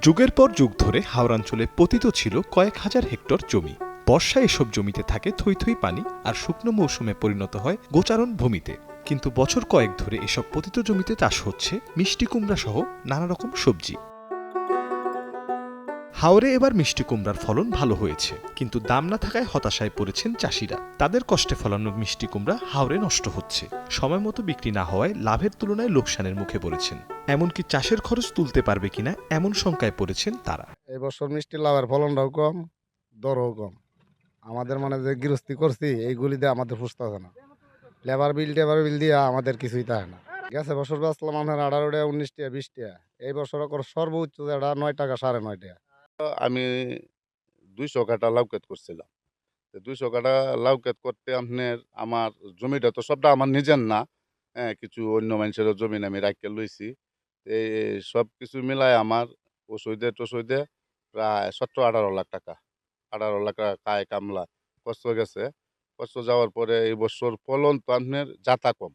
যুগের পর যুগ ধরে হাওড়াঞ্চলে পতিত ছিল কয়েক হাজার হেক্টর জমি। বর্ষায় এসব জমিতে থাকে থই থই পানি, আর শুকনো মৌসুমে পরিণত হয় গোচারণ ভূমিতে। কিন্তু বছর কয়েক ধরে এসব পতিত জমিতে চাষ হচ্ছে মিষ্টি কুমড়া সহ নানা রকম সবজি। হাওরে এবার মিষ্টি কুমড়ার ফলন ভালো হয়েছে, কিন্তু দাম না থাকায় হতাশায় পড়েছেন চাষিরা। তাদের কষ্টে ফলানো মিষ্টি কুমড়া হাওরে নষ্ট হচ্ছে, সময় মতো বিক্রি না হওয়ায় লাভের তুলনায় লোকসানের মুখে পড়েছেন। এমনকি চাষের খরচ তুলতে পারবে কিনা এমন শঙ্কায় পড়েছেন তারা। এই বছর মিষ্টি লাভের ফলনটাও কম, দরও কম। আমাদের যে গৃহস্থী করছি এইগুলিতে আমাদের পুষতেছে না। লেবার বিল দিয়ে আমাদের কিছুই থাকে না। গেছে বছর বেচলাম আপনার 18 টাকা, 19 টাকা, 20 টাকা। এই বছর সর্বোচ্চ 9 টাকা, 9.5 টাকা। আমি 200 কাঠা লাউ ক্ষেত করছিলাম। 200 কাঠা লাউ ক্ষেত করতে আপনার আমার জমিটা তো সবটা আমার নিজের না, হ্যাঁ, কিছু অন্য মানুষেরও জমি আমি রাখিয়ে লইছি। এই সব কিছু মিলায় আমার ওষুধে প্রায় 17-18 লাখ টাকা, 18 লাখ টাকা কায় কামলা কষ্ট গেছে। কষ্ট যাওয়ার পরে এই বছর ফলন তো আপনার যাতা কম।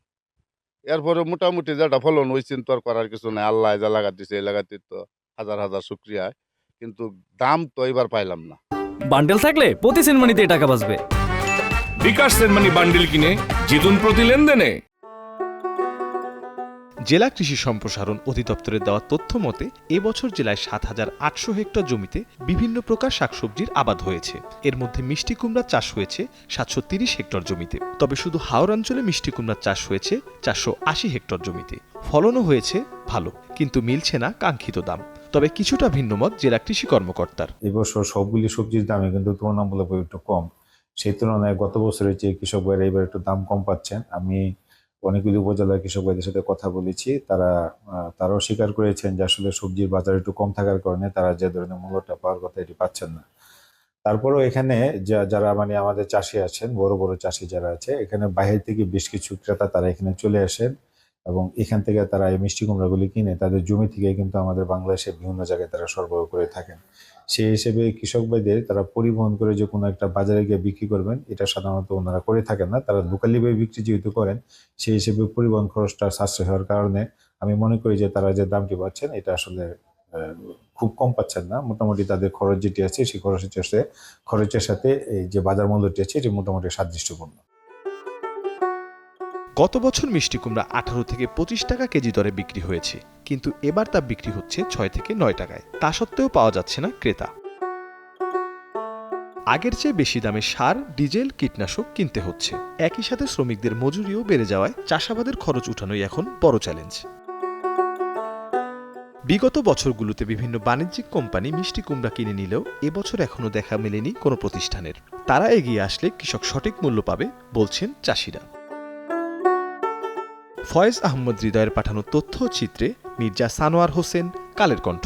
এরপরে মোটামুটি যেটা ফলন ওই চিন্তা করার কিছু নাই। আল্লাহ যা লাগাত দিছে এই লাগাতে তো হাজার হাজার শুক্রিয়া, কিন্তু দাম তো এবার পাইলাম না। বান্ডেল থাকলে প্রতি সেনমানিতে টাকা বাঁচবে। বিকাশ সেনমানি বান্ডেল কিনে জিতুন প্রতি লেনদেনে। জেলা কৃষি সম্প্রসারণ অধিদপ্তরের দেওয়া তথ্য মতে এবছর জেলায় 7,800 হেক্টর জমিতে বিভিন্ন প্রকার শাকসবজির আবাদ হয়েছে। এর মধ্যে মিষ্টি কুমড়া চাষ হয়েছে 730 হেক্টর জমিতে। তবে শুধু হাওর অঞ্চলে মিষ্টি কুমড়া চাষ হয়েছে 480 হেক্টর জমিতে। ফলনও হয়েছে ভালো, কিন্তু মিলছে না কাঙ্ক্ষিত দাম। তবে কিছুটা ভিন্নমত জেলা কৃষি কর্মকর্তার। এবছর সবগুলি সবজির দামে কিন্তু তুলনামূলক একটু কম। সেই তুলনায় গত বছরের চেয়ে কৃষক ভাইরা এবার একটু দাম কম পাচ্ছেন। আমি অনেকগুলি উপজেলার কৃষক ভাইদের সাথে কথা বলেছি, তারাও স্বীকার করেছেন যে আসলে সবজির বাজার একটু কম থাকার কারণে তারা যে ধরনের মূল্যটা পাওয়ার কথা এটি পাচ্ছেন না। তারপরেও এখানে যারা আমাদের চাষি আছেন, বড় বড় চাষি যারা আছে, এখানে বাইরে থেকে বেশ কিছু ক্রেতা তারা এখানে চলে আসেন এবং এখান থেকে তারা এই মিষ্টি কুমড়াগুলি কিনে তাদের জমি থেকে কিন্তু আমাদের বাংলাদেশের বিভিন্ন জায়গায় তারা সরবরাহ করে থাকেন। সেই হিসেবে কৃষক ভাইদের তারা পরিবহন করে যে কোনো একটা বাজারে গিয়ে বিক্রি করবেন, এটা সাধারণত ওনারা করে থাকেন না। তারা লোকালিভাবে বিক্রি যেহেতু করেন, সেই হিসেবে পরিবহন খরচটা সাশ্রয় হওয়ার কারণে আমি মনে করি যে তারা যে দামটি পাচ্ছেন এটা আসলে খুব কম পাচ্ছেন না। মোটামুটি তাদের খরচ যেটি আছে সেই খরচের সাথে এই যে বাজার মূল্যটি আছে এটি মোটামুটি সাদৃশ্যপূর্ণ। গত বছর মিষ্টি কুমড়া 18 থেকে 25 টাকা কেজি দরে বিক্রি হয়েছে, কিন্তু এবার তা বিক্রি হচ্ছে 6 থেকে 9 টাকায়। তা সত্ত্বেও পাওয়া যাচ্ছে না ক্রেতা। আগের চেয়ে বেশি দামে সার, ডিজেল, কীটনাশক কিনতে হচ্ছে। একই সাথে শ্রমিকদের মজুরিও বেড়ে যাওয়ায় চাষাবাদের খরচ উঠানোই এখন বড় চ্যালেঞ্জ। বিগত বছরগুলোতে বিভিন্ন বাণিজ্যিক কোম্পানি মিষ্টি কুমড়া কিনে নিলেও এবছর এখনো দেখা মেলেনি কোনো প্রতিষ্ঠানের। তারা এগিয়ে আসলে কৃষক সঠিক মূল্য পাবে বলছেন চাষিরা। ফয়েজ আহমদ হৃদয়ের পাঠানো তথ্য চিত্রে মির্জা সানোয়ার হোসেন, কালের কণ্ঠ।